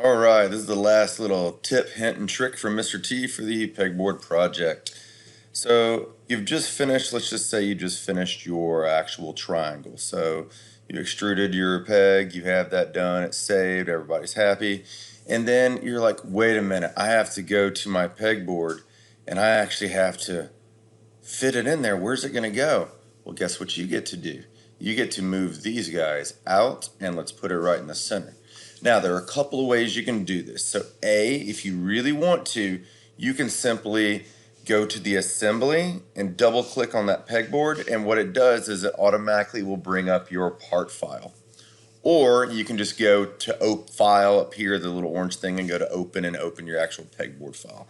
All right, this is the last little tip, hint, and trick from Mr. T for the pegboard project. So you've just finished, let's just say you just finished your actual triangle. So you extruded your peg, you have that done, it's saved, everybody's happy. And then you're like, wait a minute, I have to go to my pegboard and I actually have to fit it in there. Where's it going to go? Well, guess what you get to do? You get to move these guys out and let's put it right in the center. Now, there are a couple of ways you can do this. So, A, if you really want to, you can simply go to the assembly and double click on that pegboard. And what it does is it automatically will bring up your part file. Or you can just go to file up here, the little orange thing, and go to open and open your actual pegboard file.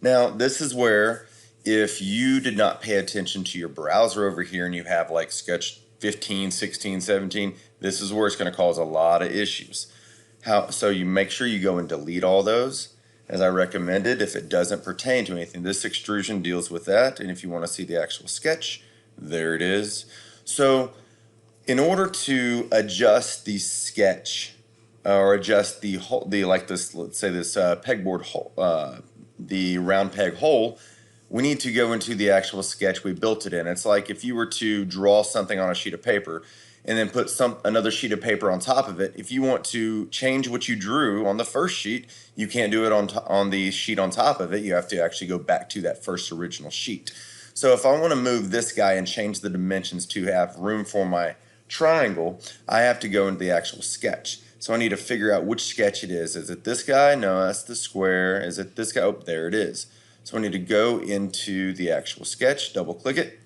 Now, this is where if you did not pay attention to your browser over here and you have like Sketch 15, 16, 17, this is where it's going to cause a lot of issues. So you make sure you go and delete all those, as I recommended, if it doesn't pertain to anything. This extrusion deals with that, and if you want to see the actual sketch, there it is. So in order to adjust the sketch or adjust the hole, like this, let's say this pegboard hole, the round peg hole, we need to go into the actual sketch we built it in. It's like if you were to draw something on a sheet of paper and then put another sheet of paper on top of it. If you want to change what you drew on the first sheet, you can't do it on the sheet on top of it. You have to actually go back to that first original sheet. So if I want to move this guy and change the dimensions to have room for my triangle, I have to go into the actual sketch. So I need to figure out which sketch it is. Is it this guy? No, that's the square. Is it this guy? Oh, there it is. So I need to go into the actual sketch, double click it,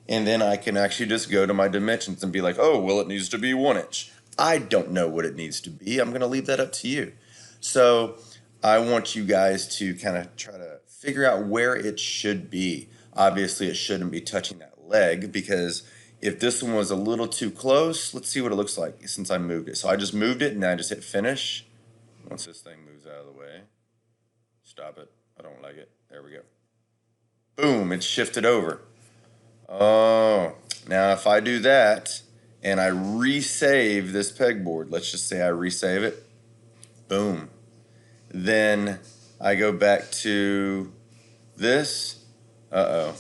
and then I can actually just go to my dimensions and be like, oh, well, it needs to be 1 inch. I don't know what it needs to be. I'm going to leave that up to you. So I want you guys to kind of try to figure out where it should be. Obviously, it shouldn't be touching that leg because if this one was a little too close, let's see what it looks like since I moved it. So I just moved it and I just hit finish. Once this thing moves out of the way, stop it. I don't like it. There we go. Boom, it's shifted over. Oh, now if I do that and I resave this pegboard, let's just say I resave it, boom. Then I go back to this. Uh-oh.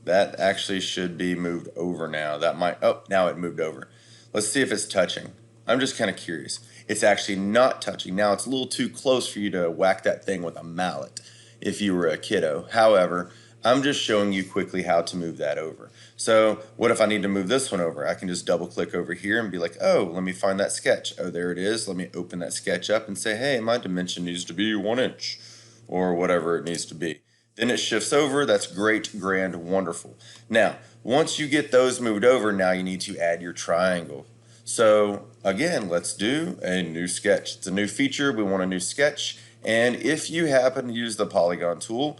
That actually should be moved over now. That might, oh, now it moved over. Let's see if it's touching. I'm just kind of curious. It's actually not touching. Now it's a little too close for you to whack that thing with a mallet if you were a kiddo. However, I'm just showing you quickly how to move that over. So what if I need to move this one over? I can just double click over here and be like, oh, let me find that sketch. Oh, there it is. Let me open that sketch up and say, hey, my dimension needs to be 1 inch or whatever it needs to be. Then it shifts over. That's great, grand, wonderful. Now, once you get those moved over, now you need to add your triangle. So again, let's do a new sketch. It's a new feature. We want a new sketch. And if you happen to use the polygon tool,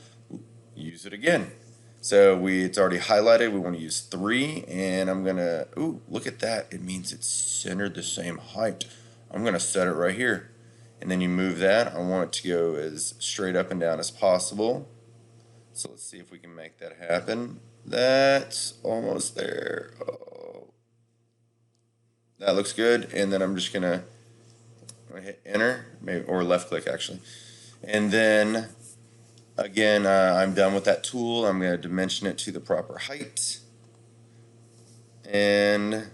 use it again. So it's already highlighted. We want to use 3, and I'm gonna, ooh, look at that. It means it's centered the same height. I'm gonna set it right here. And then you move that. I want it to go as straight up and down as possible. So let's see if we can make that happen. That's almost there. Oh, that looks good. And then I'm just gonna hit enter, maybe, or left click actually. And then again, I'm done with that tool. I'm going to dimension it to the proper height. And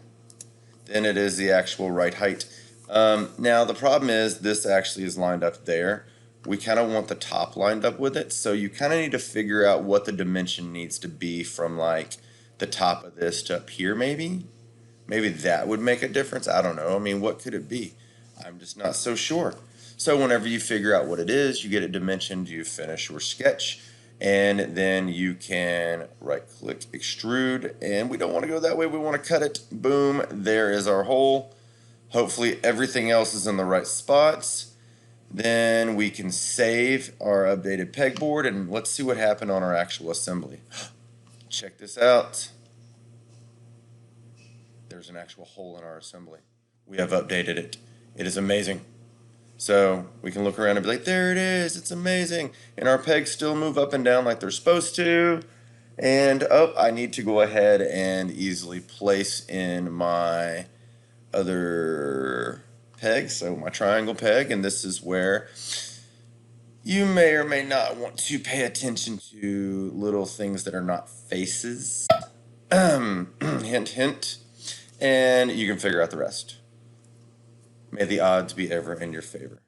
then it is the actual right height. Now, the problem is this actually is lined up there. We kind of want the top lined up with it. So you kind of need to figure out what the dimension needs to be from like the top of this to up here maybe. Maybe that would make a difference. I don't know. I mean, what could it be? I'm just not so sure. So whenever you figure out what it is, you get it dimensioned, you finish your sketch, and then you can right-click extrude, and we don't want to go that way, we want to cut it. Boom, there is our hole. Hopefully everything else is in the right spots. Then we can save our updated pegboard, and let's see what happened on our actual assembly. Check this out. There's an actual hole in our assembly. We have updated it. It is amazing. So we can look around and be like, there it is, it's amazing. And our pegs still move up and down like they're supposed to. And oh, I need to go ahead and easily place in my other peg, so my triangle peg, and this is where you may or may not want to pay attention to little things that are not faces. Hint, hint. And you can figure out the rest. May the odds be ever in your favor.